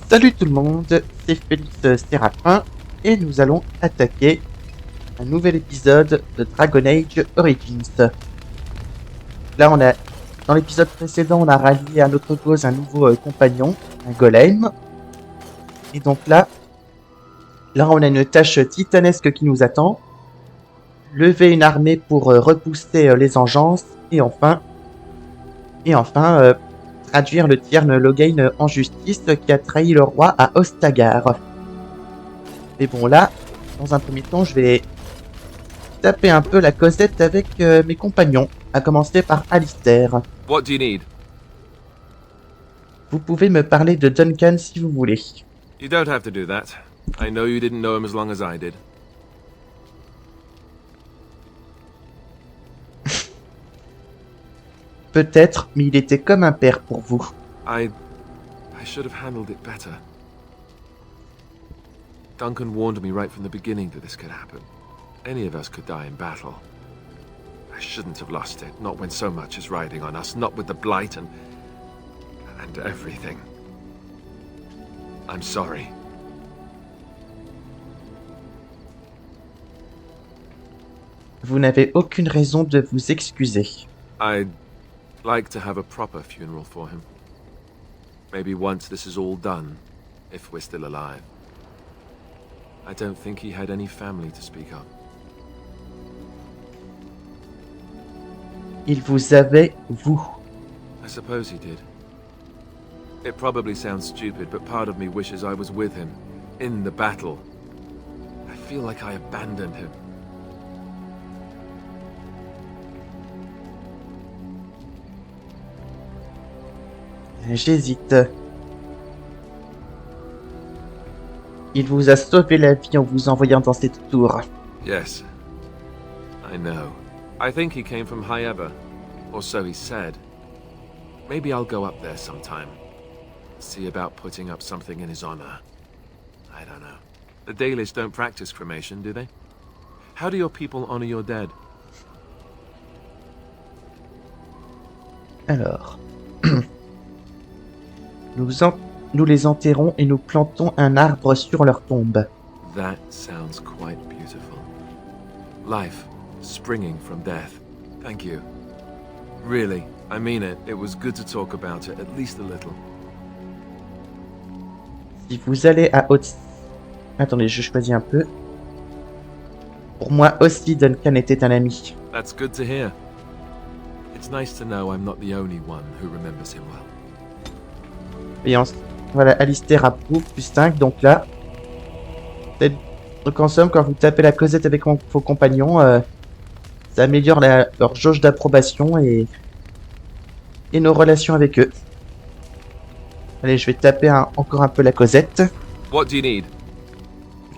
Salut tout le monde, c'est Félix Séraphin et nous allons attaquer un nouvel épisode de Dragon Age Origins. Là, dans l'épisode précédent, on a rallié à notre cause un nouveau compagnon, un golem. Et donc là, on a une tâche titanesque qui nous attend. Lever une armée pour repousser les engences et enfin, traduire le Tierne Loghain en justice qui a trahi le roi à Ostagar. Mais bon, là, dans un premier temps, je vais taper un peu la causette avec mes compagnons, à commencer par Alistair. What do you need? Vous pouvez me parler de Duncan si vous voulez. You don't have to do that. I know you didn't know him as long as I did. Peut-être, mais il était comme un père pour vous. I should have handled it better. Duncan warned me right from the beginning that this could happen. Any of us could die in battle. I shouldn't have lost it, not when so much is riding on us, not with the blight and everything. I'm sorry. Vous n'avez aucune raison de vous excuser. I'd like to have a proper funeral for him. Maybe once this is all done, if we're still alive. I don't think he had any family to speak of. Il vous avait, vous. I suppose he did. It probably sounds stupid, but part of me wishes I was with him, in the battle. I feel like I abandoned him. J'hésite. Il vous a sauvé la vie en vous envoyant dans cette tour. Yes, I know. I think he came from High Ever, or so he said. Maybe I'll go up there sometime. See about putting up something in his honor. I don't know. The Dalish don't practice cremation, do they? How do your people honor your dead? Alors... Nous les enterrons et nous plantons un arbre sur leur tombe. That sounds quite beautiful. Life, springing from death. Thank you. Really, I mean it. It was good to talk about it, at least a little. Si vous allez à Haute... Attendez, je choisis un peu. Pour moi aussi, Duncan était un ami. That's good to hear. It's nice to know I'm not the only one who remembers him well. Et voilà, Alistair approuve, plus 5, donc là... Donc en somme, quand vous tapez la causette avec vos compagnons, ça améliore leur jauge d'approbation et nos relations avec eux. Allez, je vais taper encore un peu la causette. What do you need?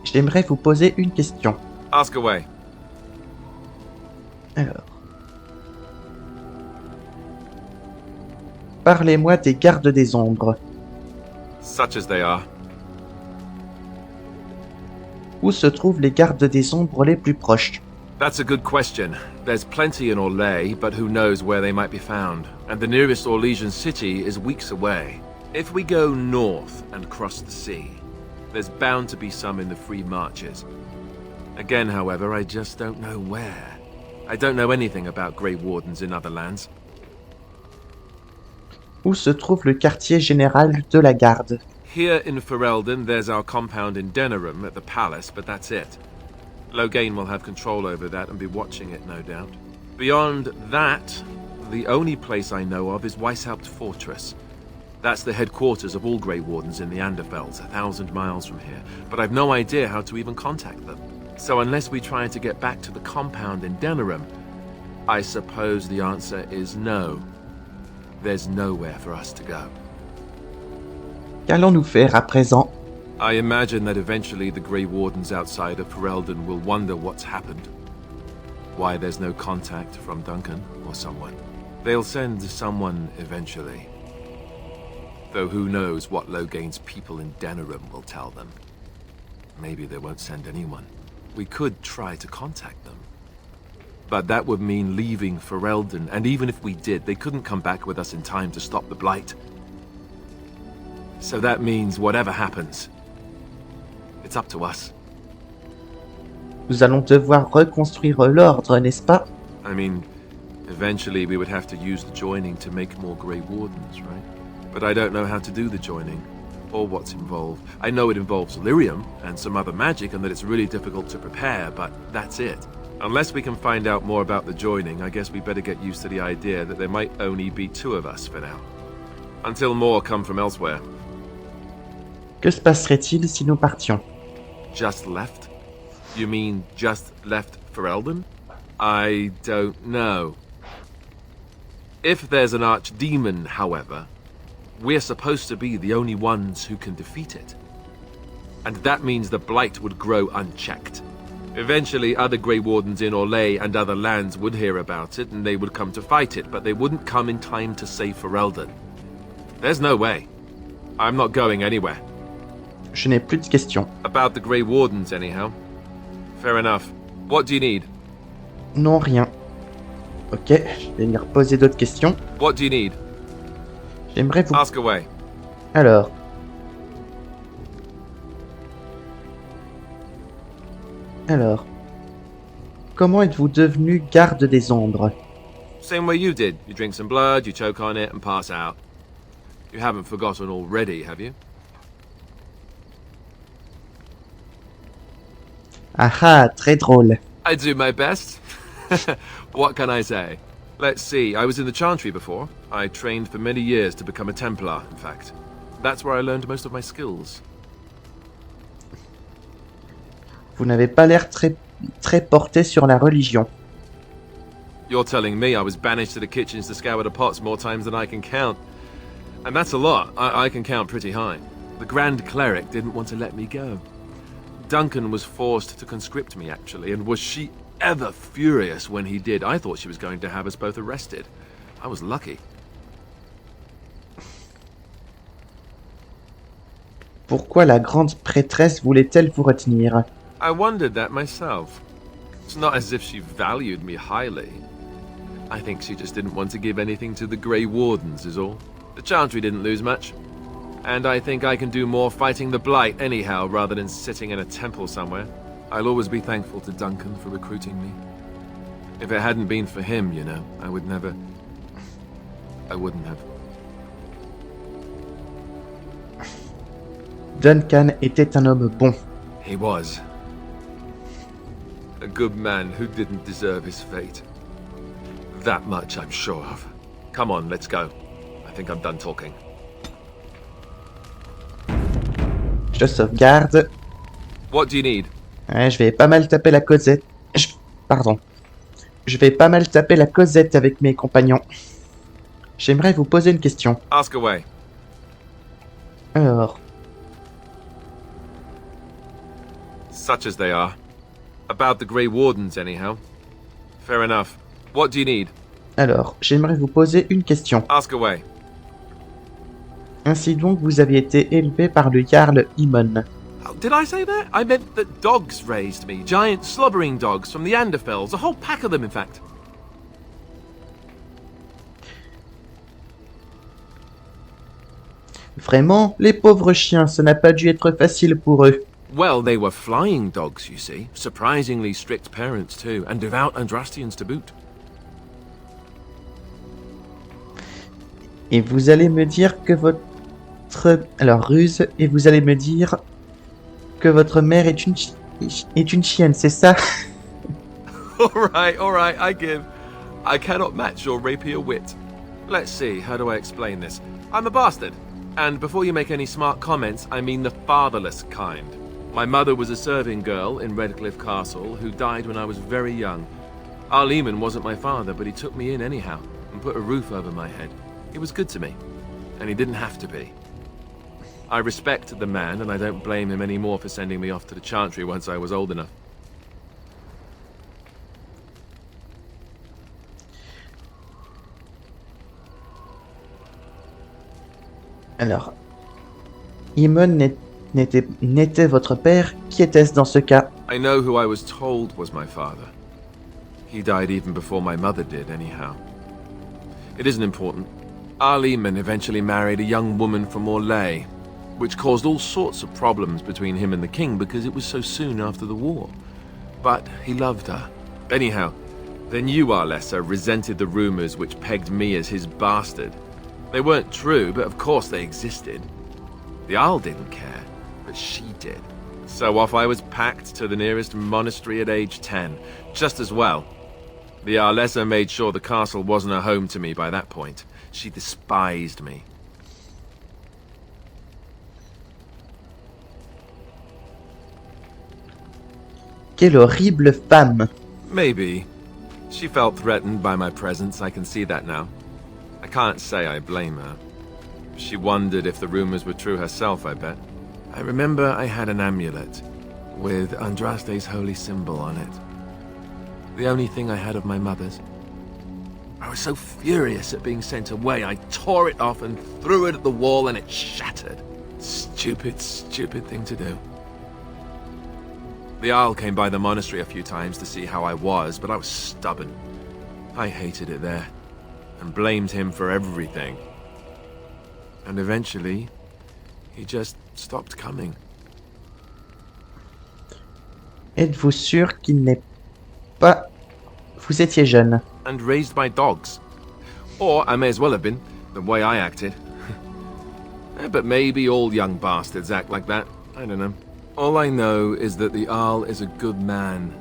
J'aimerais vous poser une question. Ask away. Alors... Parlez-moi des gardes des ombres. Such as they are. Où se trouvent les gardes des ombres les plus proches? That's a good question. There's plenty in Orlais, but who knows where they might be found. And the nearest Orlesian city is weeks away. If we go north and cross the sea, there's bound to be some in the free marches. Again, however, I just don't know where. I don't know anything about Grey Wardens in other lands. Où se trouve le quartier général de la garde? Here in Ferelden, there's our compound in Denerim at the palace, but that's it. Loghain will have control over that and be watching it, no doubt. Beyond that, the only place I know of is Weishaupt Fortress. That's the headquarters of all Grey Wardens in the Anderfelds, 1,000 miles from here, but I've no idea how to even contact them. So unless we try to get back to the compound in Denerim, I suppose the answer is no. There's nowhere for us to go. Qu'allons-nous faire à présent? I imagine that eventually the Grey Wardens outside of Ferelden will wonder what's happened. Why there's no contact from Duncan or someone. They'll send someone eventually. Though who knows what Loghain's people in Denerim will tell them. Maybe they won't send anyone. We could try to contact them. But that would mean leaving Ferelden, and even if we did, they couldn't come back with us in time to stop the Blight. So that means whatever happens, it's up to us. Nous allons devoir reconstruire l'ordre, n'est-ce pas? I mean, eventually we would have to use the joining to make more Grey Wardens, right? But I don't know how to do the joining, or what's involved. I know it involves lyrium and some other magic and that it's really difficult to prepare, but that's it. Unless we can find out more about the joining, I guess we better get used to the idea that there might only be 2 of us for now. Until more come from elsewhere. Que se passerait-il si nous partions? Just left? You mean just left for Eldon? I don't know. If there's an archdemon, however, we're supposed to be the only ones who can defeat it. And that means the blight would grow unchecked. Eventually, other Grey Wardens in Orlais and other lands would hear about it, and they would come to fight it, but they wouldn't come in time to save Ferelden. There's no way. I'm not going anywhere. Je n'ai plus de questions. About the Grey Wardens, anyhow. Fair enough. What do you need? Non, rien. Ok, je vais lui reposer d'autres questions. What do you need? J'aimerais vous... Ask away. Alors... Comment êtes-vous devenu garde des ombres? Same way you did. You drink some blood, you choke on it, and pass out. You haven't forgotten already, have you? Ah ah, très drôle. I do my best. What can I say? Let's see, I was in the Chantry before. I trained for many years to become a Templar, in fact. That's where I learned most of my skills. Vous n'avez pas l'air très porté sur la religion. You're telling me I was banished to the kitchens to scour the pots more times than I can count. And that's a lot. I can count pretty high. The Grand Cleric didn't want to let me go. Duncan was forced to conscript me, actually, and was she ever furious when he did. I thought she was going to have us both arrested. I was lucky. Pourquoi la grande prêtresse voulait-elle vous retenir? I wondered that myself. It's not as if she valued me highly. I think she just didn't want to give anything to the Grey Wardens is all. The Chantry didn't lose much. And I think I can do more fighting the Blight anyhow rather than sitting in a temple somewhere. I'll always be thankful to Duncan for recruiting me. If it hadn't been for him, you know, I wouldn't have. Duncan était un homme bon. He was. A good man who didn't deserve his fate. That much I'm sure of. Come on, let's go. I think I'm done talking. Je sauvegarde. What do you need? Ouais, je vais pas mal taper la causette. Pardon. Je vais pas mal taper la causette avec mes compagnons. J'aimerais vous poser une question. Ask away. Alors, Such as they are. About the Grey Wardens, anyhow. Fair enough. What do you need? J'aimerais vous poser une question. Ask away. Ainsi donc, vous aviez été élevé par le Jarl Imon. Oh, did I say that? I meant that dogs raised me. Giant slobbering dogs from the Anderfells. A whole pack of them, in fact. Vraiment, les pauvres chiens, ça n'a pas dû être facile pour eux. Well, they were flying dogs, you see. Surprisingly strict parents, too. And devout Andrastians to boot. Et vous allez me dire que votre... Alors, ruse, et vous allez me dire que votre mère est une chienne, c'est ça? All right, I give. I cannot match your rapier wit. Let's see, how do I explain this? I'm a bastard. And before you make any smart comments, I mean the fatherless kind. My mother was a serving girl in Redcliffe Castle who died when I was very young. Arleman wasn't my father, but he took me in anyhow and put a roof over my head. He was good to me, and he didn't have to be. I respect the man, and I don't blame him anymore for sending me off to the Chantry once I was old enough. Alors, Imon n'était votre père, qui était-ce dans ce cas? I know who I was told was my father. He died even before my mother did, anyhow. It isn't important. Arleman eventually married a young woman from Orlais. which caused all sorts of problems between him and the king because it was so soon after the war. But he loved her. Anyhow, then you, Arlessa, resented the rumors which pegged me as his bastard. They weren't true, but of course they existed. The Arl didn't care, but she did. So off I was packed to the nearest monastery at age 10, just as well. The Arlessa made sure the castle wasn't a home to me by that point. She despised me. Quelle horrible femme. Maybe. She felt threatened by my presence, I can see that now. I can't say I blame her. She wondered if the rumors were true herself, I bet. I remember I had an amulet with Andraste's holy symbol on it. The only thing I had of my mother's. I was so furious at being sent away, I tore it off and threw it at the wall and it shattered. Stupid, stupid thing to do. The Arl came by the monastery a few times to see how I was, but I was stubborn. I hated it there, and blamed him for everything. And eventually, he just stopped coming. Êtes-vous sûr qu'il n'est pas... Vous étiez jeune. And raised by dogs. Or I may as well have been, the way I acted. But maybe all young bastards act like that. I don't know. All I know is that the Arl is a good man,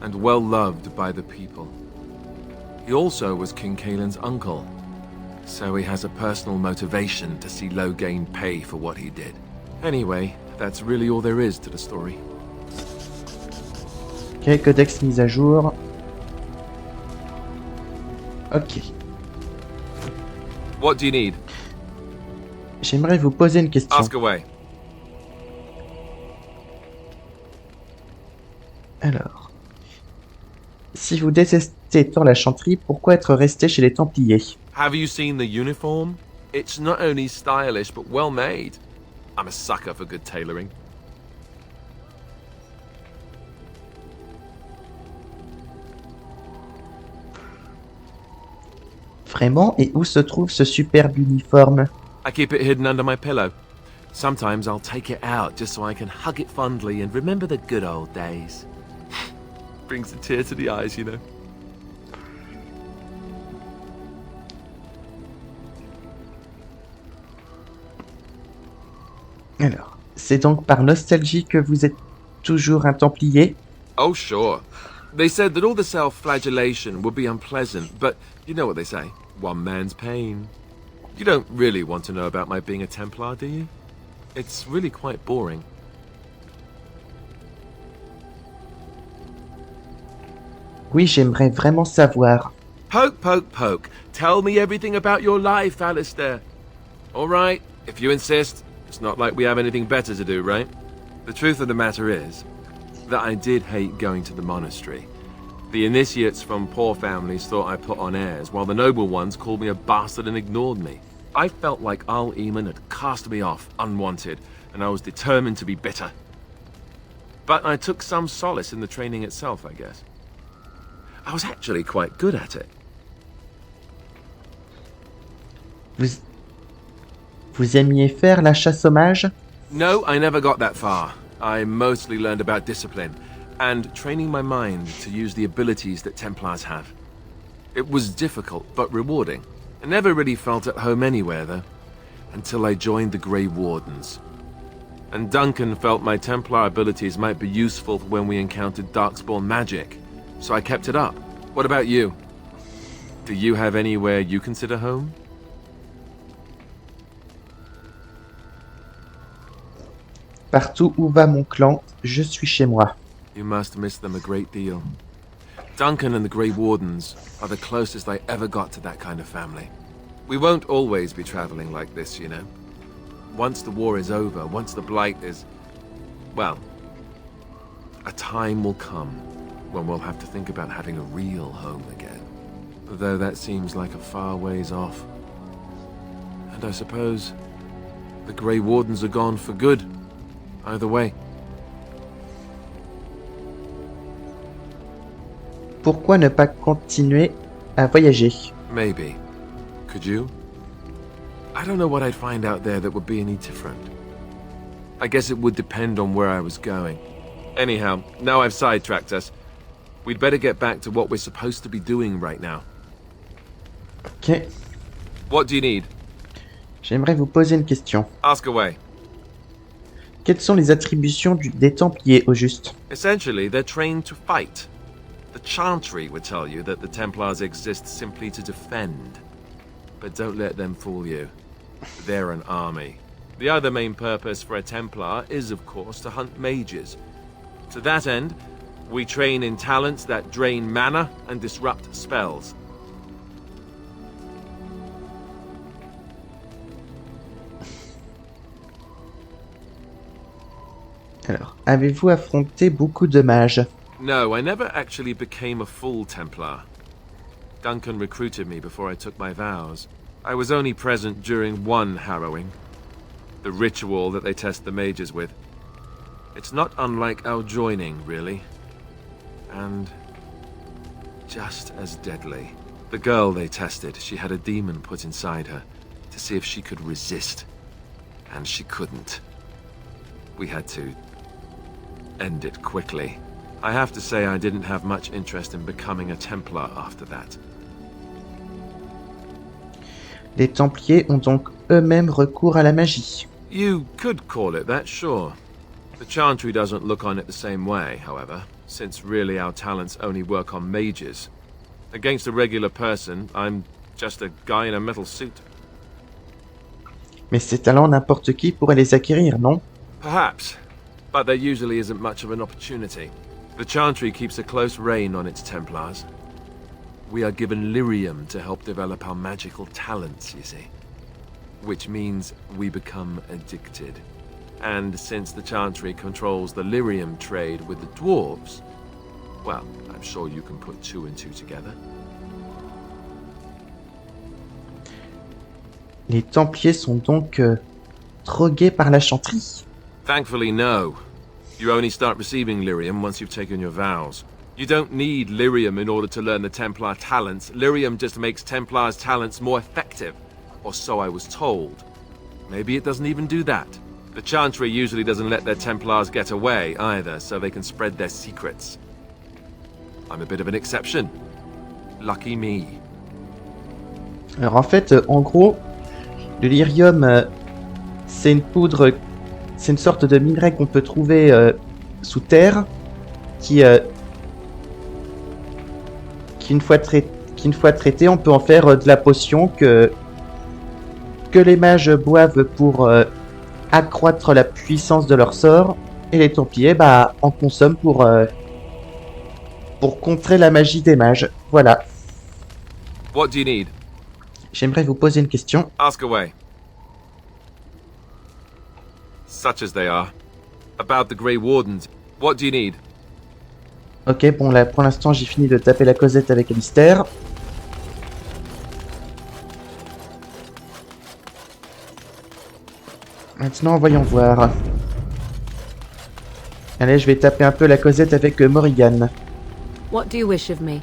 and well loved by the people. He also was King Caelan's uncle, so he has a personal motivation to see Loghain pay for what he did. Anyway, that's really all there is to the story. Ok, codex mise à jour. Ok. What do you need? J'aimerais vous poser une question. Ask away. Alors, si vous détestez tant la chanterie, pourquoi être resté chez les Templiers? Have you seen the uniform? It's not only stylish, but well made. I'm a sucker for good tailoring. Vraiment? Et où se trouve ce superbe uniforme? I keep it hidden under my pillow. Sometimes I'll take it out just so I can hug it fondly and remember the good old days. Brings a tear to the eyes, you know. Alors, c'est donc par nostalgie que vous êtes toujours un Templier? Oh, sure. They said that all the self-flagellation would be unpleasant, but you know what they say. One man's pain. You don't really want to know about my being a Templar, do you? It's really quite boring. Oui, j'aimerais vraiment savoir. Poke, poke, poke. Tell me everything about your life, Alistair. All right, if you insist. It's not like we have anything better to do, right? The truth of the matter is that I did hate going to the monastery. The initiates from poor families thought I put on airs, while the noble ones called me a bastard and ignored me. I felt like Arl Eamon had cast me off, unwanted, and I was determined to be bitter. But I took some solace in the training itself, I guess. I was actually quite good at it. Vous aimiez faire la chasse aux mages? No, I never got that far. I mostly learned about discipline, and training my mind to use the abilities that Templars have. It was difficult, but rewarding. I never really felt at home anywhere, though, until I joined the Grey Wardens. And Duncan felt my Templar abilities might be useful when we encountered Darkspawn magic, so I kept it up. What about you? Do you have anywhere you consider home? Partout où va mon clan, je suis chez moi. You must miss them a great deal. Duncan and the Grey Wardens are the closest I ever got to that kind of family. We won't always be traveling like this, you know. Once the war is over, once the Blight is... well, a time will come when we'll have to think about having a real home again. Though that seems like a far ways off. And I suppose the Grey Wardens are gone for good. Either way. Pourquoi ne pas continuer à voyager? Maybe. Could you? I don't know what I'd find out there that would be any different. I guess it would depend on where I was going. Anyhow, now I've sidetracked us. We'd better get back to what we're supposed to be doing right now. Ok. What do you need? J'aimerais vous poser une question. Ask away. Quelles sont les attributions des Templiers au juste? Essentially, they're trained to fight. The Chantry would tell you that the Templars exist simply to defend. But don't let them fool you. They're an army. The other main purpose for a Templar is, of course, to hunt mages. To that end, we train in talents that drain mana and disrupt spells. Alors, avez-vous affronté beaucoup de mages? No, I never actually became a full Templar. Duncan recruited me before I took my vows. I was only present during one harrowing. The ritual that they test the mages with. It's not unlike our joining, really. And just as deadly. The girl they tested, she had a demon put inside her to see if she could resist. And she couldn't. We had to end it quickly. I have to say I didn't have much interest in becoming a Templar after that. Les Templiers ont donc eux-mêmes recours à la magie. You could call it that, sure. The Chantry doesn't look on it the same way, however, since really our talents only work on mages. Against a regular person, I'm just a guy in a metal suit. Mais ces talents, n'importe qui pourrait les acquérir, non? Perhaps, but there usually isn't much of an opportunity. The Chantry keeps a close rein on its Templars. We are given lyrium to help develop our magical talents, you see. Which means we become addicted. And since the Chantry controls the lyrium trade with the dwarves, well, I'm sure you can put two and two together. Les Templiers sont donc drogués par la chanterie. Thankfully, no. You only start receiving lyrium once you've taken your vows. You don't need lyrium in order to learn the Templar talents. Lyrium just makes Templar's talents more effective. Or so I was told. Maybe it doesn't even do that. The Chantry usually doesn't let their Templars get away either, so they can spread their secrets. I'm a bit of an exception. Lucky me. Alors en fait, en gros, le lyrium, c'est une poudre, c'est une sorte de minerai qu'on peut trouver sous terre, qui une fois traité, on peut en faire de la potion que les mages boivent pour accroître la puissance de leur sort, et les Templiers en consomment pour contrer la magie des mages. Voilà. What do you need? J'aimerais vous poser une question. Ask away. Such as they are. About the Grey Wardens. What do you need? Ok, bon là pour l'instant j'ai fini de taper la causette avec Alistair. Maintenant voyons voir. Allez, je vais taper un peu la causette avec Morrigan. What do you wish of me?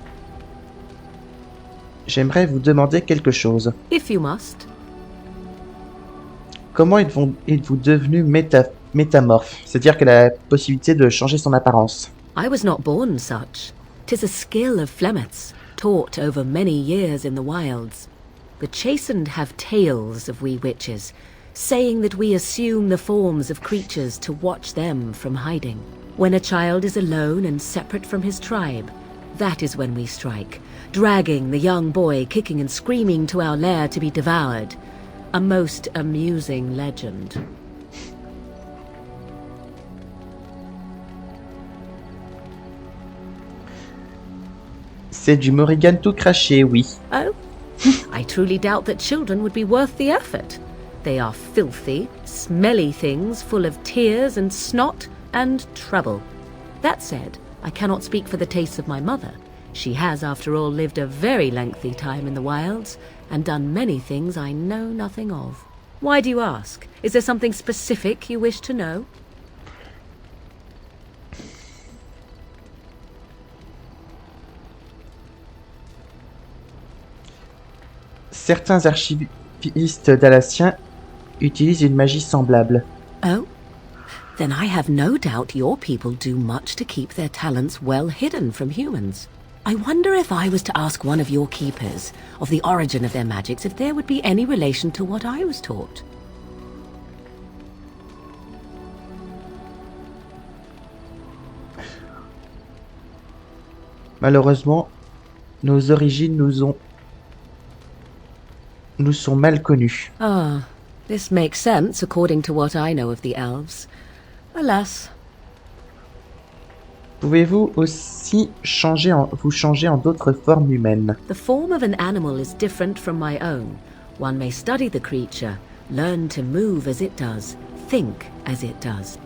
J'aimerais vous demander quelque chose. If you must. Comment êtes-vous devenu métamorphe? C'est-à-dire qu'elle a la possibilité de changer son apparence. I was not born such. 'Tis a skill of Flemeth's, taught over many years in the wilds. The chastened have tales of we witches, saying that we assume the forms of creatures to watch them from hiding. When a child is alone and separate from his tribe, that is when we strike, dragging the young boy kicking and screaming to our lair to be devoured. A most amusing legend. C'est du Morrigan tout craché, oui. Oh? I truly doubt that children would be worth the effort. They are filthy, smelly things full of tears and snot and trouble. That said, I cannot speak for the tastes of my mother. She has, after all, lived a very lengthy time in the wilds and done many things I know nothing of. Why do you ask? Is there something specific you wish to know? Certains archivistes dalassiens utilisent une magie semblable. Oh? then I have no doubt your people do much to keep their talents well hidden from humans. I wonder if I was to ask one of your keepers of the origin of their magics, if there would be any relation to what I was taught. Malheureusement, nos origines nous sont mal connues. Ah, this makes sense according to what I know of the elves. Alas. Pouvez-vous aussi vous changer en d'autres formes humaines? The form of an animal is different from my own. One may study the creature, learn to move as it does, think as it does.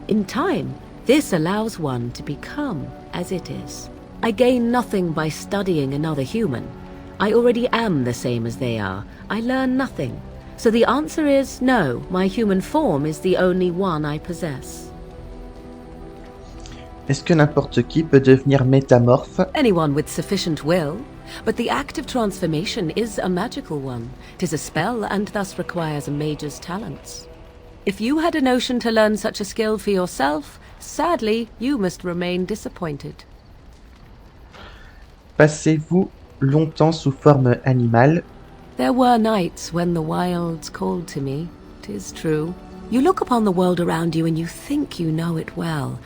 In time, this allows one to become as it is. I gain nothing by studying another human. I already am the same as they are. I learn nothing. So the answer is no, my human form is the only one I possess. Est-ce que n'importe qui peut devenir métamorphe? Anyone with sufficient will. But the act of transformation is a magical one. 'Tis a spell and thus requires a mage's talents. If you had a notion to learn such a skill for yourself, sadly, you must remain disappointed. Passez-vous longtemps sous forme animale? There were nights when the wilds called to me, 'tis true. You look upon the world around you and you think you know it well.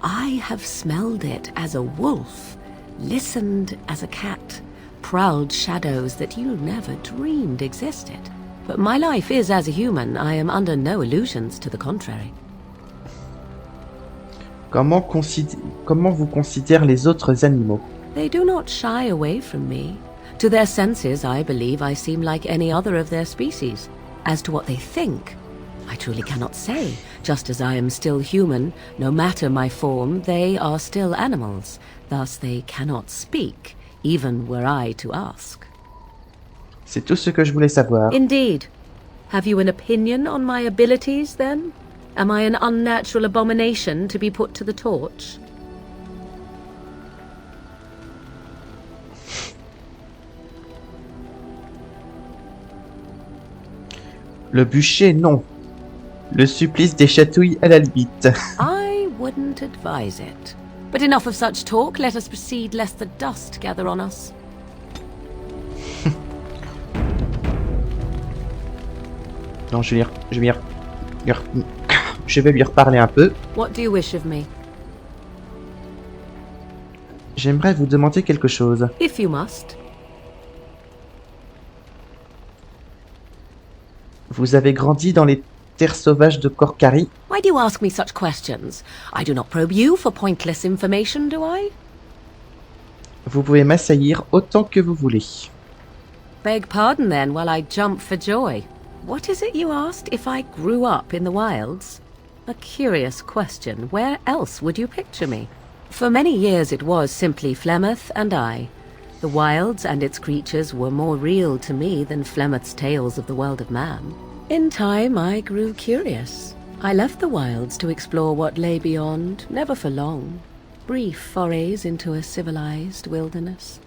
I have smelled it as a wolf, listened as a cat, prowled shadows that you never dreamed existed. But my life is as a human. I am under no illusions to the contrary. Comment vous considèrent les autres animaux? They do not shy away from me. To their senses, I believe I seem like any other of their species. As to what they think, I truly cannot say. Just as I am still human, no matter my form, they are still animals. Thus they cannot speak, even were I to ask. C'est tout ce que je voulais savoir. Indeed. Have you an opinion on my abilities, then? Am I an unnatural abomination to be put to the torch? Le bûcher, non. Le supplice des chatouilles, à la limite. I wouldn't advise it. But enough of such talk. Let us proceed, lest the dust gather on us. Non, je vais lui reparler un peu. What do you wish of me? J'aimerais vous demander quelque chose. If you must. Vous avez grandi dans les terres sauvages de Corcari? Why do you ask me such questions? I do not probe you for pointless information, do I? Vous pouvez m'assaillir autant que vous voulez. Beg pardon then while I jump for joy. What is it you asked? If I grew up in the wilds? A curious question. Where else would you picture me? For many years it was simply Flemeth and I. The wilds and its creatures were more real to me than Flemeth's tales of the world of man. In time I grew curious. I left the wilds to explore what lay beyond, never for long. Brief forays into a civilized wilderness.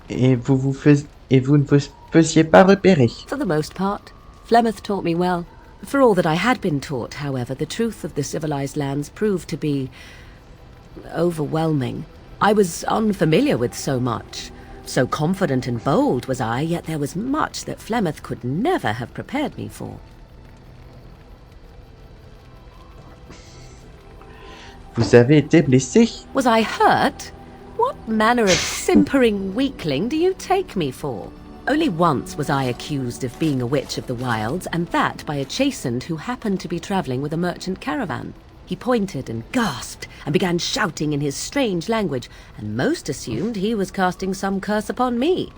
Et vous ne vous faisiez pas repérer. For the most part. Flemeth taught me well. For all that I had been taught, however, the truth of the civilized lands proved to be overwhelming. I was unfamiliar with so much. So confident and bold was I, yet there was much that Flemeth could never have prepared me for. Vous avez été blessé? Was I hurt? What manner of simpering weakling do you take me for? Only once was I accused of being a witch of the wilds, and that by a chastened who happened to be travelling with a merchant caravan. He pointed and gasped and began shouting in his strange language, and most assumed he was casting some curse upon me.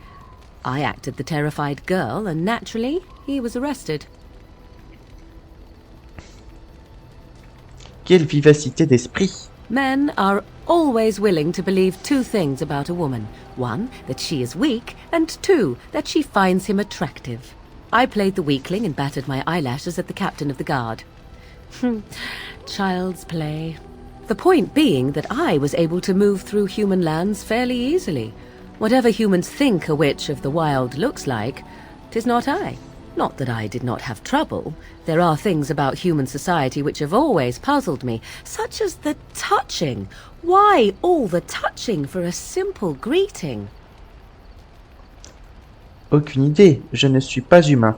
I acted the terrified girl, and naturally he was arrested. Quelle vivacité d'esprit! Men are always willing to believe two things about a woman. One, that she is weak, and two, that she finds him attractive. I played the weakling and battered my eyelashes at the captain of the guard. Child's play. The point being that I was able to move through human lands fairly easily. Whatever humans think a witch of the wild looks like, 'tis not I. Not that I did not have trouble. There are things about human society which have always puzzled me, such as the touching. Why all the touching for a simple greeting? Aucune idée, je ne suis pas humain.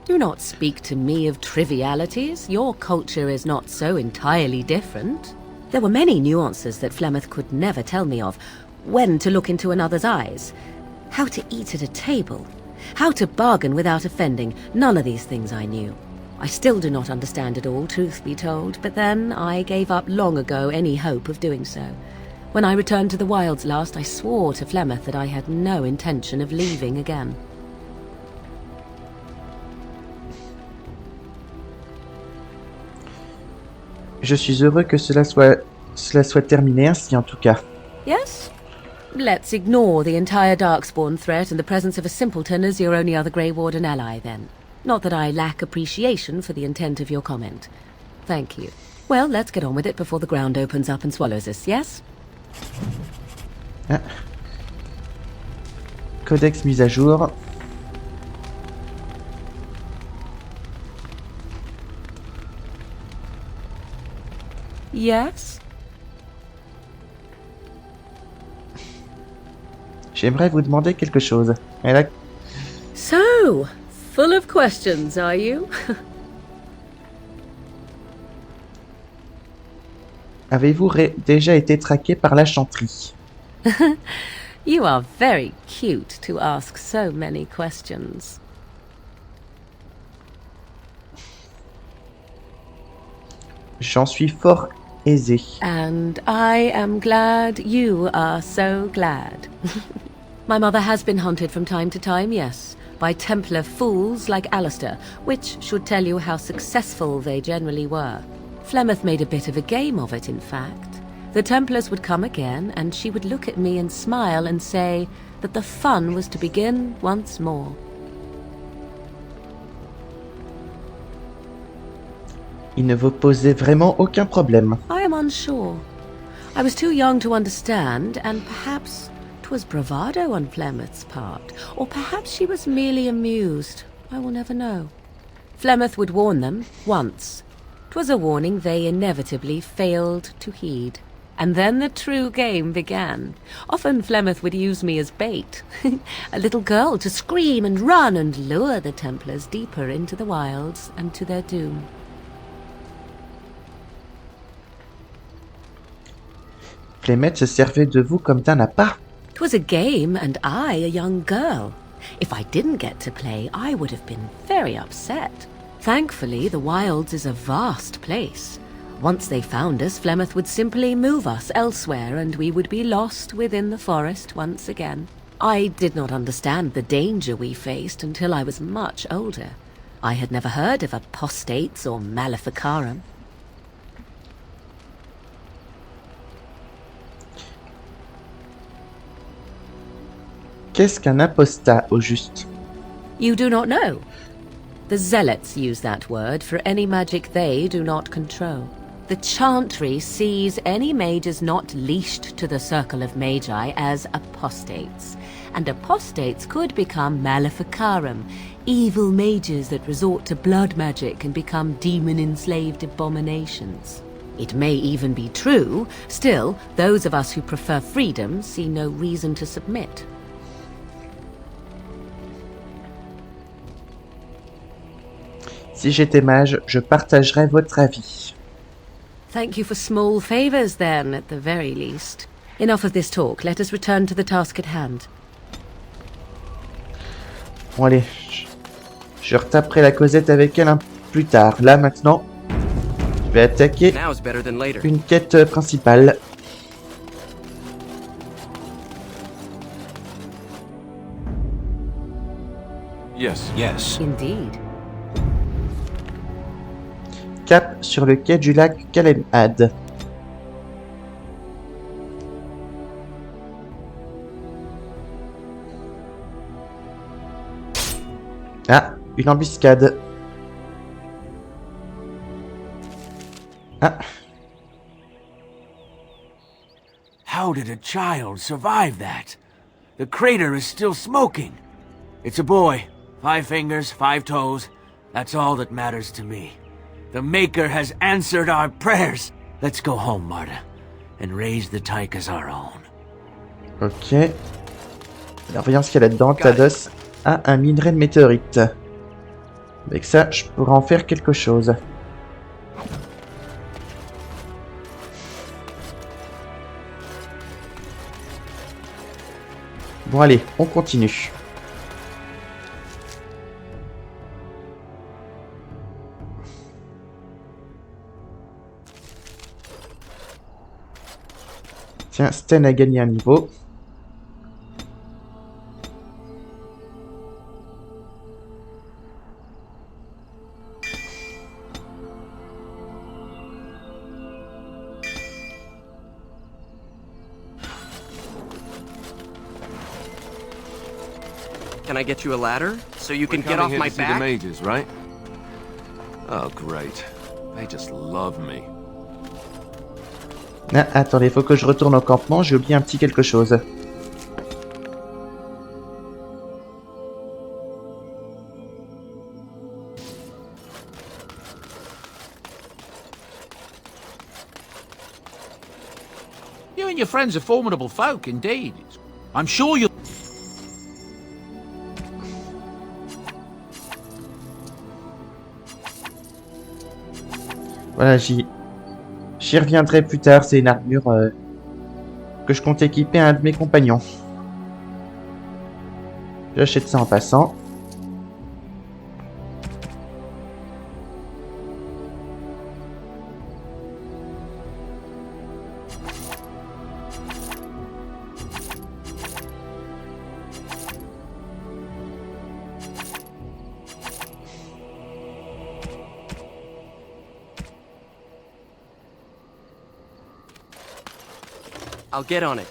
Do not speak to me of trivialities. Your culture is not so entirely different. There were many nuances that Flemeth could never tell me of. When to look into another's eyes, how to eat at a table, how to bargain without offending. None of these things I knew. I still do not understand it all, truth be told, but then I gave up long ago any hope of doing so. When I returned to the wilds last, I swore to Flemeth that I had no intention of leaving again. Je suis heureux que cela soit terminé ainsi en tout cas. Yes? Let's ignore the entire Darkspawn threat and the presence of a simpleton as your only other Grey Warden ally, then. Not that I lack appreciation for the intent of your comment. Thank you. Well, let's get on with it before the ground opens up and swallows us, yes? Ah. Codex mise à jour. Yes? J'aimerais vous demander quelque chose. Elle a... So, full of questions, are you? Avez-vous déjà été traqué par la chanterie? You are very cute to ask so many questions. J'en suis fort aisé. And I am glad you are so glad. My mother has been hunted from time to time, yes, by Templar fools like Alistair, which should tell you how successful they generally were. Flemeth made a bit of a game of it, in fact. The Templars would come again, and she would look at me and smile and say that the fun was to begin once more. Il ne vous posait vraiment aucun problème. I am unsure. I was too young to understand, and perhaps 'twas bravado on Flemeth's part, or perhaps she was merely amused. I will never know. Flemeth would warn them, once. 'Twas a warning they inevitably failed to heed. And then the true game began. Often Flemeth would use me as bait, a little girl to scream and run and lure the Templars deeper into the wilds and to their doom. Flemeth se servait de vous comme d'un appât. 'Twas a game, and I a young girl. If I didn't get to play, I would have been very upset. Thankfully, the wilds is a vast place. Once they found us, Flemeth would simply move us elsewhere, and we would be lost within the forest once again. I did not understand the danger we faced until I was much older. I had never heard of apostates or maleficarum. Qu'est-ce qu'un apostat, au juste? You do not know? The Zealots use that word for any magic they do not control. The Chantry sees any mages not leashed to the Circle of Magi as apostates, and apostates could become maleficarum, evil mages that resort to blood magic and become demon-enslaved abominations. It may even be true, still, those of us who prefer freedom see no reason to submit. Si j'étais mage, je partagerais votre avis. Thank you for small favours, then, at the very least. Enough of this talk. Let us return to the task at hand. Bon allez, je retaperai la causette avec elle plus tard. Là, maintenant, je vais attaquer Now's better than later. une quête principale. Yes. Yes. Indeed. Cap sur le quai du lac Kalemad. Ah, une embuscade. Ah, How did a child survive that? The crater is still smoking. It's a boy. 5 fingers, 5 toes. That's all that matters to me. The Maker has answered our prayers. Let's go home, Marta, and raise the tyke as our own. Ok. Alors voyons ce qu'il y a là-dedans. Tados a un minerai de météorite. Avec ça, je pourrais en faire quelque chose. Bon allez, on continue. Tiens, Sten a gagné un niveau. Can I get you a ladder so you can We're get coming off here my to see the back? mages, right? Oh, great. They just love me. Ah, attendez, faut que je retourne au campement. J'ai oublié un petit quelque chose. You and your friends are formidable folk, indeed. I'm sure you'll... Voilà, j'y reviendrai plus tard. C'est une armure que je compte équiper à un de mes compagnons. J'achète ça en passant. I'll get on it.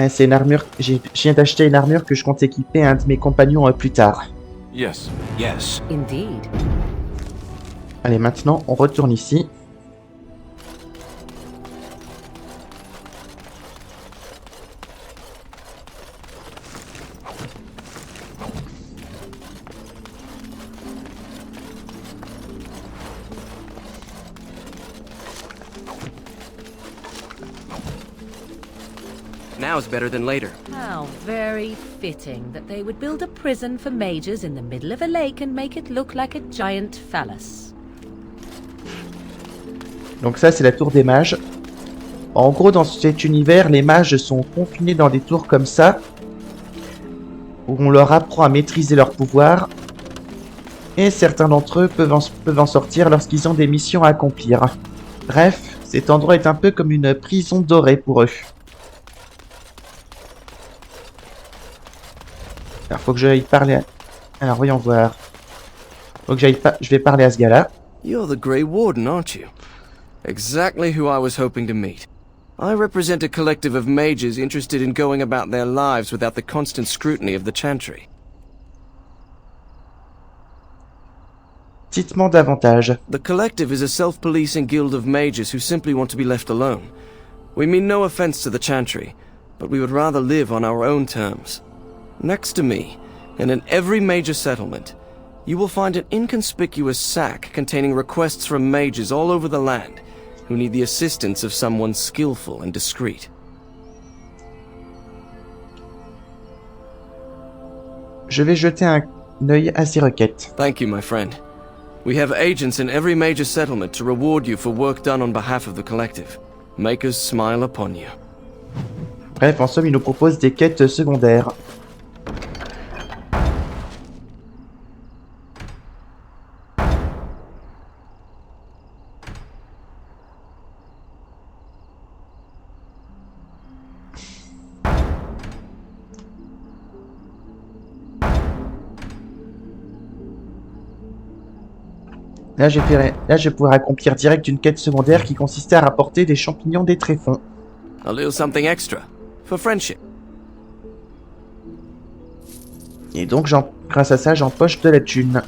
C'est une armure. Je viens d'acheter une armure que je compte équiper à un de mes compagnons plus tard. Yes. Yes. Indeed. Allez, maintenant, on retourne ici. Now's better than later. How very fitting that they would build a prison for mages in the middle of a lake and make it look like a giant phallus. Donc ça, c'est la tour des mages. En gros, dans cet univers, les mages sont confinés dans des tours comme ça, où on leur apprend à maîtriser leur pouvoir, et certains d'entre eux peuvent en sortir lorsqu'ils ont des missions à accomplir. Bref, cet endroit est un peu comme une prison dorée pour eux. Alors, faut que j'aille parler à... Alors, voyons voir. Faut que je vais parler à ce gars-là. You're the Grey Warden, aren't you? Exactly who I was hoping to meet. I represent a collective of mages interested in going about their lives without the constant scrutiny of the Chantry. Dites-moi davantage. The collective is a self-policing guild of mages who simply want to be left alone. We mean no offense to the Chantry, but we would rather live on our own terms. Next to me, and in every major settlement, you will find an inconspicuous sack containing requests from mages all over the land who need the assistance of someone skillful and discreet. Je vais jeter un œil à ces requêtes. Thank you, my friend. We have agents in every major settlement to reward you for work done on behalf of the collective. Makers smile upon you. Bref, en somme, il nous propose des quêtes secondaires. Là, je vais pouvoir accomplir direct une quête secondaire qui consistait à rapporter des champignons des tréfonds. A little something extra. For friendship. Et donc, grâce à ça, j'empoche de la thune.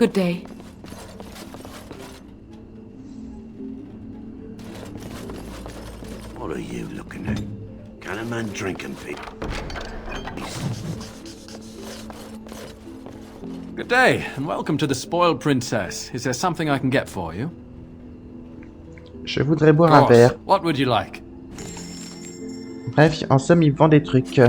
Good day. What are you looking at? Can a man drink and be? Good day, and welcome to the Spoiled Princess. Is there something I can get for you? Je voudrais boire un Of course. verre. What would you like? Bref, en somme, il vend des trucs.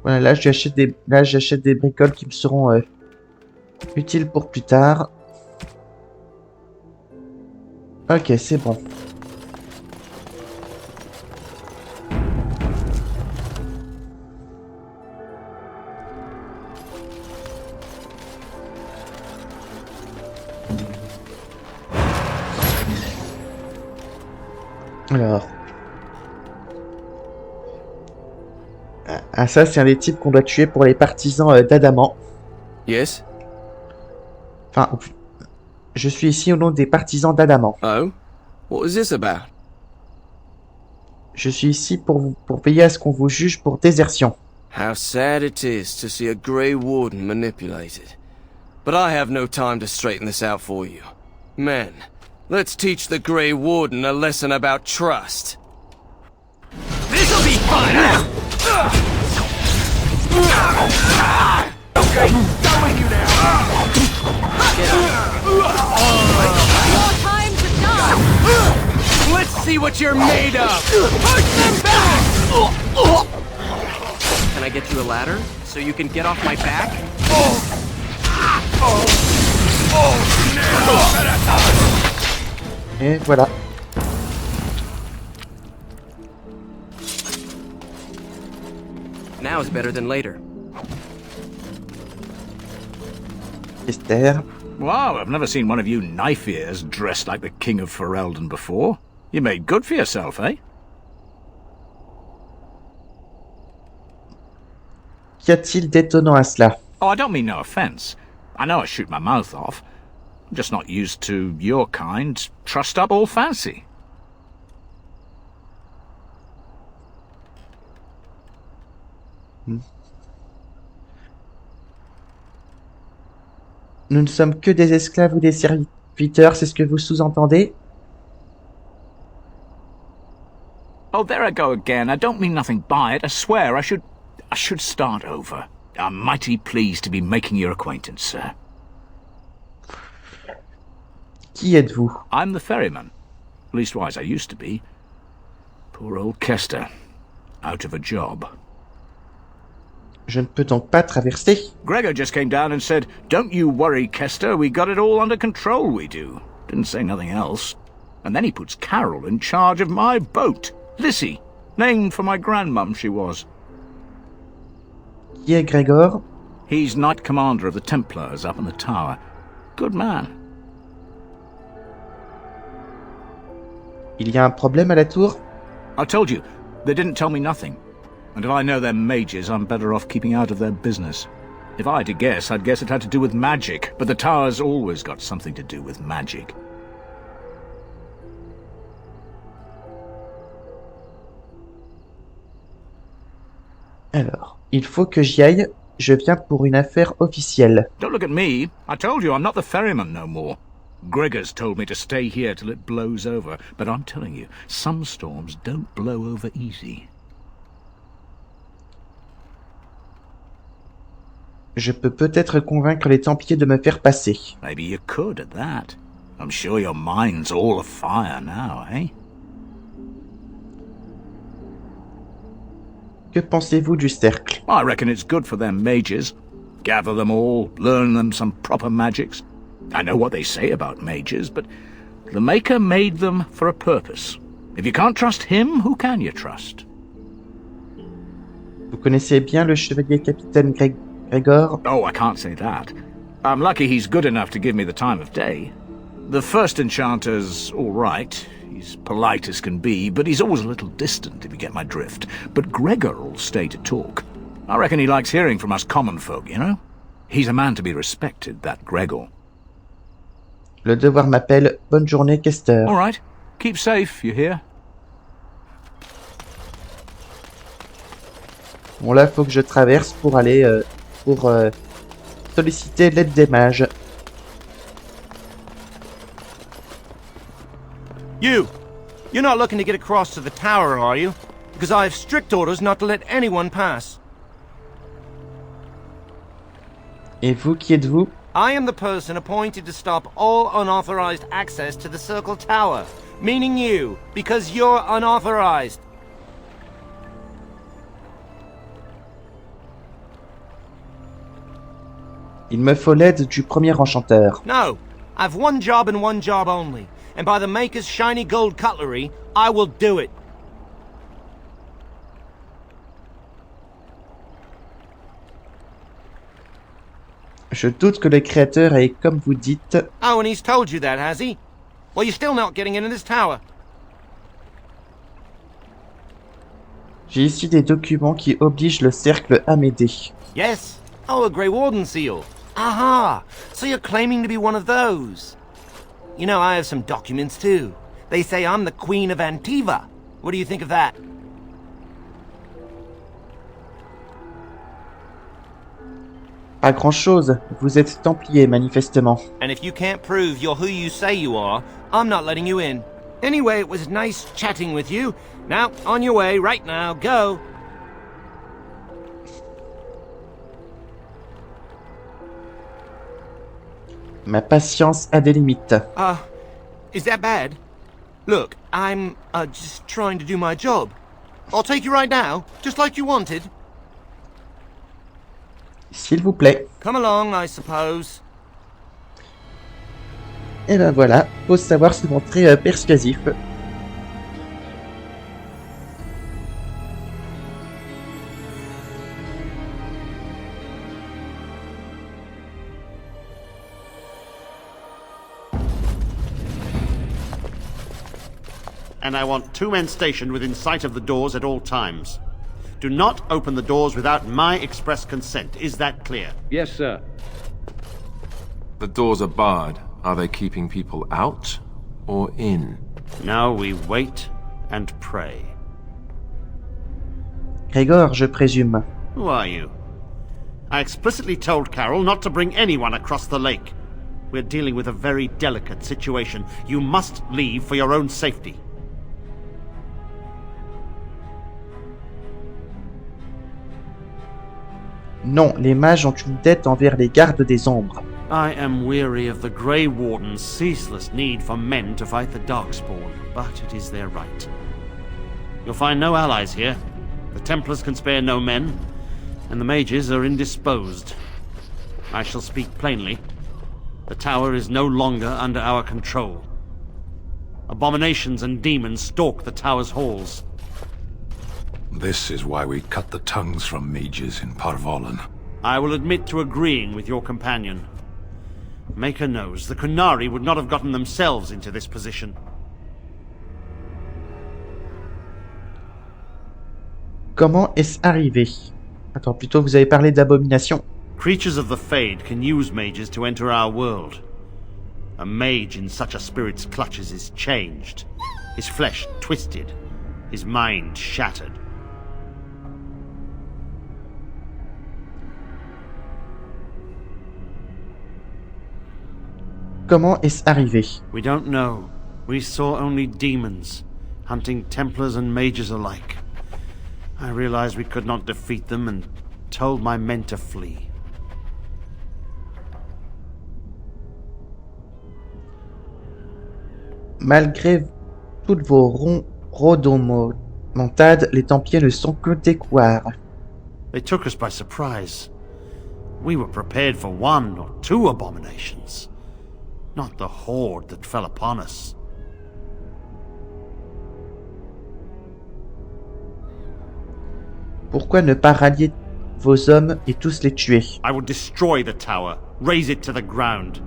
Voilà, là j'achète des bricoles qui me seront utiles pour plus tard. Ok, c'est bon. Alors. Ah, ça, c'est un des types qu'on doit tuer pour les partisans d'Adamant. Yes? Enfin, je suis ici au nom des partisans d'Adamant. Oh? What is this about? Je suis ici pour veiller à ce qu'on vous juge pour désertion. How sad it is to see a Grey Warden manipulated. But I have no time to straighten this out for you. Men, let's teach the Grey Warden a lesson about trust. This'll be fun! Okay, going you now. Your time to die! Let's see what you're made of! Push them back! Can I get you a ladder so you can get off my back? Et voilà. Now is better than later. Esther. Wow, I've never seen one of you knife ears dressed like the King of Ferelden before. You made good for yourself, eh? Qu'y a-t-il d'étonnant à cela? Oh, I don't mean no offense. I know I shoot my mouth off. I'm just not used to your kind, trussed up all fancy. Nous ne sommes que des esclaves ou des serviteurs, c'est ce que vous sous-entendez? Oh, there I go again. I don't mean nothing by it. I swear I should start over. I'm mighty pleased to be making your acquaintance, sir. Qui êtes-vous? I'm the ferryman. Leastwise, I used to be. Poor old Kester. Out of a job. Je ne peux donc pas traverser. Gregor just came down and said, "Don't you worry, Kester, we got it all under control, we do." Didn't say nothing else. And then he puts Carol in charge of my boat. Lissy, named for my grandmum she was. Qui est Grégor? He's Knight Commander of the Templars up in the tower. Good man. Il y a un problème à la tour? I told you, they didn't tell me nothing. And if I know they're mages, I'm better off keeping out of their business. If I had to guess, I'd guess it had to do with magic, but the tower's always got something to do with magic. Alors, il faut que j'y aille. Je viens pour une affaire officielle. Don't look at me. I told you I'm not the ferryman no more. Gregor's told me to stay here till it blows over, but I'm telling you, some storms don't blow over easy. Je peux peut-être convaincre les Templiers de me faire passer. Maybe you could at that. I'm sure your mind's all afire now, eh? Que pensez-vous du cercle? I reckon it's good for them mages. Gather them all, learn them some proper magics. I know what they say about mages, but the Maker made them for a purpose. If you can't trust him, who can you trust? Vous connaissez bien le chevalier capitaine Grégor? Oh, I can't say that. I'm lucky he's good enough to give me the time of day. The first enchanter's all right. He's polite as can be, but he's always a little distant, if you get my drift. But Gregor'll stay to talk. I reckon he likes hearing from us common folk, you know? He's a man to be respected, that Gregor. Le devoir m'appelle. Bonne journée, Kester. All right. Keep safe, you hear? Bon là, faut que je traverse pour aller solliciter l'aide des mages. You're not looking to get across to the tower, are you? Because I have strict orders not to let anyone pass. Et vous, qui êtes-vous? I am the person appointed to stop all unauthorized access to the Circle Tower. Meaning you, because you're unauthorized. Il me faut l'aide du premier enchanteur. No, I've one job and one job only. And by the Maker's shiny gold cutlery, I will do it. Je doute que le créateur ait, comme vous dites... Oh, and he's told you that, has he? Well, you're still not getting into this tower. J'ai ici des documents qui obligent le cercle à m'aider. Yes. Oh, a Grey Warden seal. Aha! So you're claiming to be one of those. You know, I have some documents too. They say I'm the Queen of Antiva. What do you think of that? Pas grand-chose. Vous êtes templier, manifestement. And if you can't prove you're who you say you are, I'm not letting you in. Anyway, it was nice chatting with you. Now, on your way, right now, go. Ma patience a des limites. Is that bad? Look, I'm, just trying to do my job. I'll take you right now, just like you wanted. S'il vous plaît. Come along, I suppose. Et ben voilà, faut savoir se montrer persuasif. And I want 2 men stationed within sight of the doors at all times. Do not open the doors without my express consent. Is that clear? Yes, sir. The doors are barred. Are they keeping people out or in? Now we wait and pray. Grégor, je présume. Who are you? I explicitly told Carol not to bring anyone across the lake. We're dealing with a very delicate situation. You must leave for your own safety. Non, les mages ont une dette envers les gardes des ombres. I am weary of the Grey Warden's ceaseless need for men to fight the Darkspawn, but it is their right. You'll find no allies here. The Templars can spare no men, and the mages are indisposed. I shall speak plainly. The tower is no longer under our control. Abominations and demons stalk the tower's halls. This is why we cut the tongues from mages in Parvolan. I will admit to agreeing with your companion. Maker knows the Kunari would not have gotten themselves into this position. Comment est-ce arrivé? Attends, plutôt vous avez parlé d'abomination. Creatures of the Fade can use mages to enter our world. A mage in such a spirit's clutches is changed, his flesh twisted, his mind shattered. Comment est-ce arrivé? We don't know. We saw only demons, hunting Templars and mages alike. I realized we could not defeat them and told my men to flee. Malgré toutes vos rodomontades, les Templiers ne sont que des couards. They took us by surprise. We were prepared for 1 or 2 abominations, not the horde that fell upon us. Pourquoi ne pas rallier vos hommes et tous les tuer. I will destroy the tower, raze it to the ground.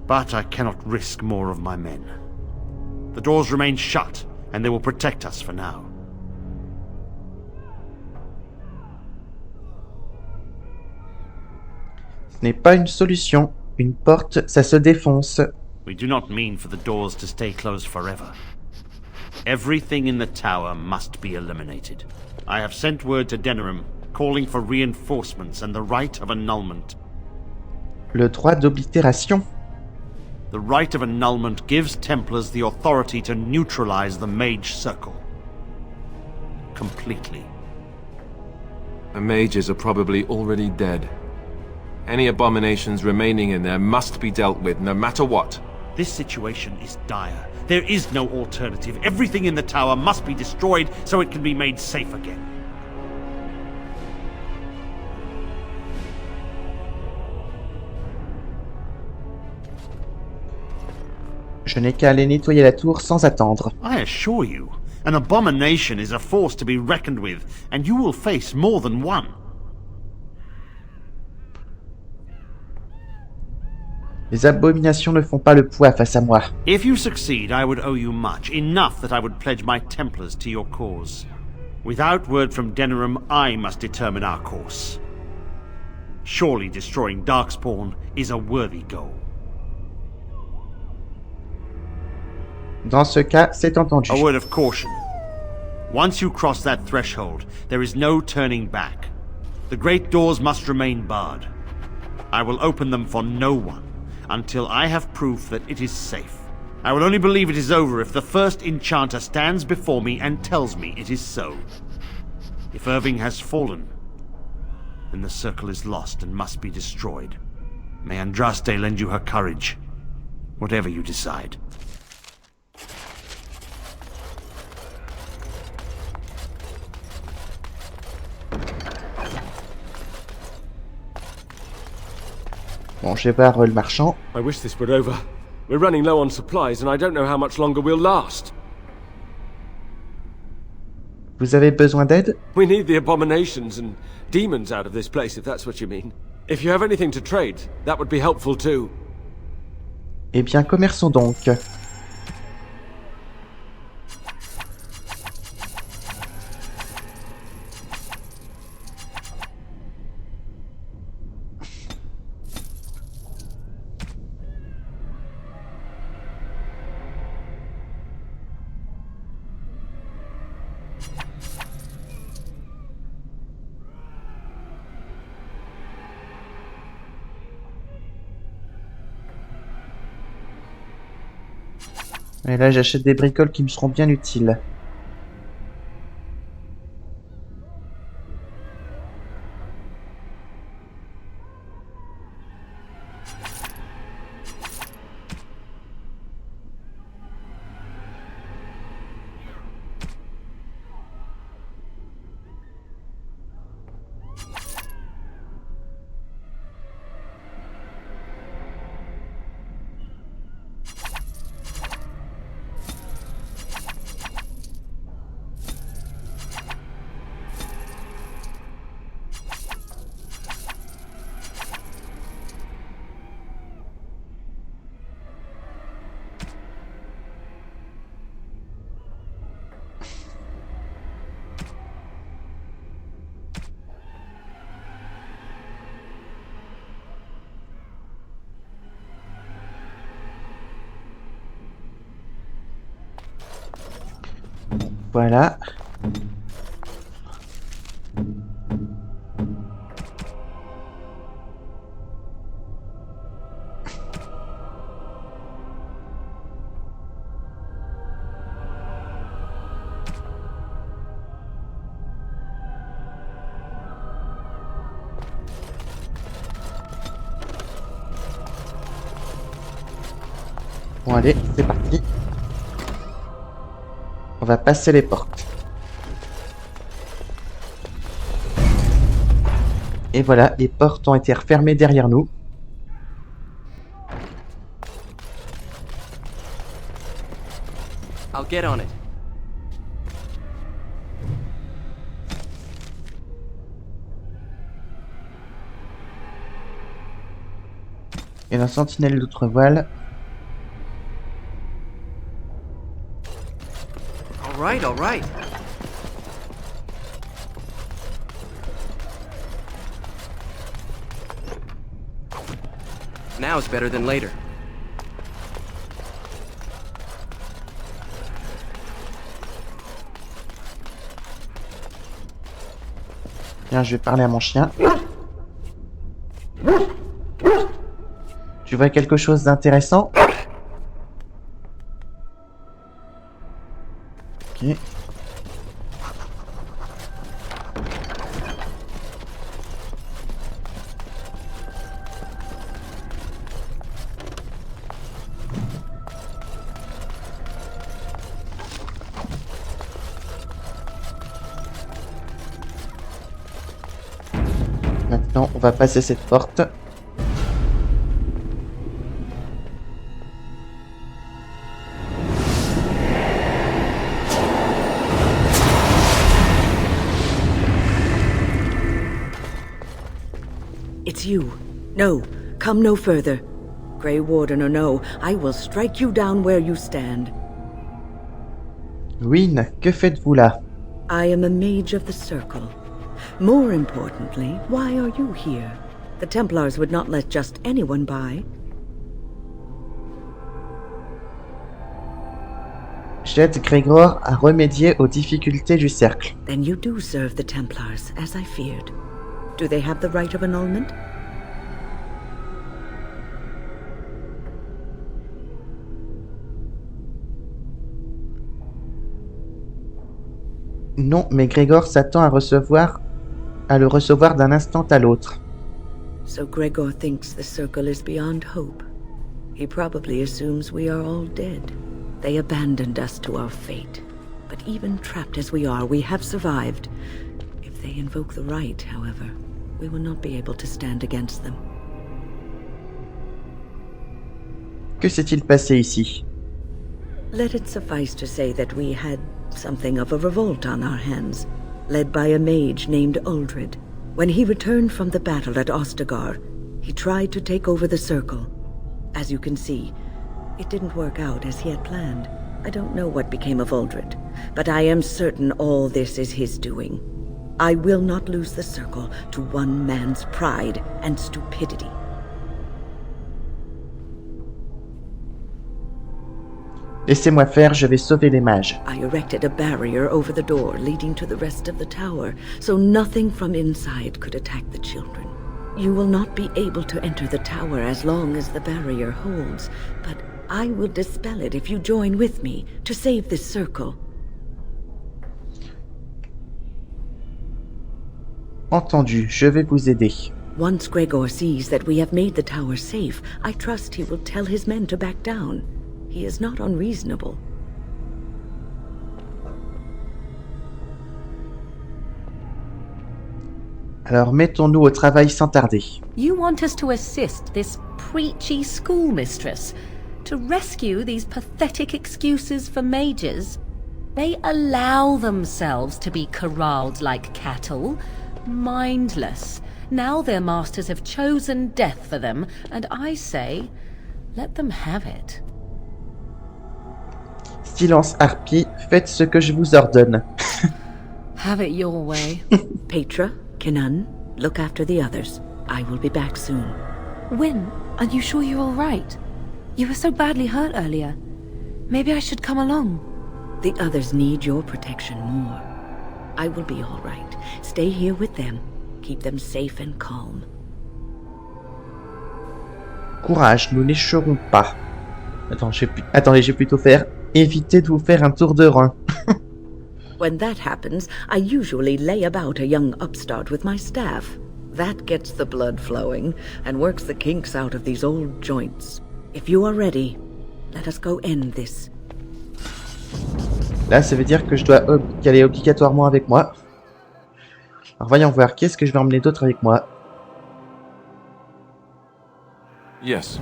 But I cannot risk more of my men. The doors remain shut, and they will protect us for now. Ce n'est pas une solution. Une porte, ça se défonce. We do not mean for the doors to stay closed forever. Everything in the tower must be eliminated. I have sent word to Denerim, calling for reinforcements and the right of annulment. Le droit d'oblitération. The right of annulment gives Templars the authority to neutralize the Mage Circle. Completely. The mages are probably already dead. Any abominations remaining in there must be dealt with, no matter what. This situation is dire. There is no alternative. Everything in the tower must be destroyed so it can be made safe again. Je n'ai qu'à aller nettoyer la tour sans attendre. I assure you, an abomination is a force to be reckoned with, and you will face more than one. Les abominations ne font pas le poids face à moi. If you succeed, I would owe you much, enough that I would pledge my Templars to your cause. Without word from Denerim, I must determine our course. Surely destroying Darkspawn is a worthy goal. Dans ce cas, c'est entendu. A word of caution. Once you cross that threshold, there is no turning back. The great doors must remain barred. I will open them for no one until I have proof that it is safe. I will only believe it is over if the first enchanter stands before me and tells me it is so. If Irving has fallen, then the circle is lost and must be destroyed. May Andraste lend you her courage, whatever you decide. Bon, je vais voir le marchand. I wish this were over. We're running low on supplies and I don't know how much longer we'll last. Vous avez besoin d'aide? We need the abominations and demons out of this place, if that's what you mean. If you have anything to trade, that would be helpful too. Eh bien, commerçons donc. Et là, j'achète des bricoles qui me seront bien utiles. Voilà. Bon allez, c'est parti. On va passer les portes. Et voilà, les portes ont été refermées derrière nous. I'll get on it. Et la sentinelle d'outre-voile. All right, all right. Now's better than later. Bien, je vais parler à mon chien. Tu vois quelque chose d'intéressant? Ok. Maintenant, on va passer cette porte. It's you. No, come no further. Grey Warden or no, I will strike you down where you stand. Wynne, que faites-vous là? I am a mage of the Circle. More importantly, why are you here? The Templars would not let just anyone by. J'aide Grégor à remédier aux difficultés du cercle. Then you do serve the Templars, as I feared. Do they have the right of annulment? Non, mais Grégor s'attend à le recevoir d'un instant à l'autre. So Gregor thinks the Circle is beyond hope. He probably assumes we are all dead. They abandoned us to our fate. But even trapped as we are, we have survived. If they invoke the right, however, we will not be able to stand against them. Que s'est-il passé ici? Let it suffice to say that we had something of a revolt on our hands, led by a mage named Uldred. When he returned from the battle at Ostagar, he tried to take over the Circle. As you can see, it didn't work out as he had planned. I don't know what became of Uldred, but I am certain all this is his doing. I will not lose the Circle to one man's pride and stupidity. Laissez-moi faire, je vais sauver les mages. I erected a barrier over the door leading to the rest of the tower, so nothing from inside could attack the children. You will not be able to enter the tower as long as the barrier holds, but I will dispel it if you join with me to save this Circle. Entendu, je vais vous aider. Once Gregor sees that we have made the tower safe, I trust he will tell his men to back down. He is not unreasonable. Alors mettons-nous au travail sans tarder. You want us to assist this preachy schoolmistress to rescue these pathetic excuses for mages? They allow themselves to be corralled like cattle, mindless. Now their masters have chosen death for them, and I say, let them have it. Silence, Harpie, faites ce que je vous ordonne. Have it your way. Petra, Kenan, look after the others. I will be back soon. Wynne, are you sure you're all right? You were so badly hurt earlier. Maybe I should come along. The others need your protection more. I will be all right. Stay here with them. Keep them safe and calm. Courage, nous n'échouerons pas. Attendez, j'ai plutôt faire. Évitez de vous faire un tour de rein. When that happens, I usually lay about a young upstart with my staff. That gets the blood flowing and works the kinks out of these old joints. If you are ready, let us go end this. Là, ça veut dire que je dois y aller obligatoirement avec moi. Alors voyons voir, qu'est-ce que je vais emmener d'autre avec moi? Yes.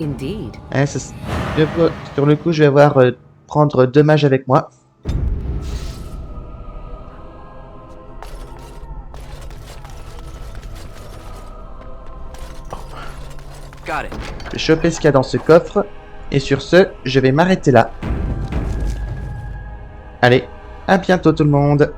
Indeed. Hein, sur le coup, je vais prendre 2 mages avec moi. Got it. Je vais choper ce qu'il y a dans ce coffre. Et sur ce, je vais m'arrêter là. Allez, à bientôt tout le monde.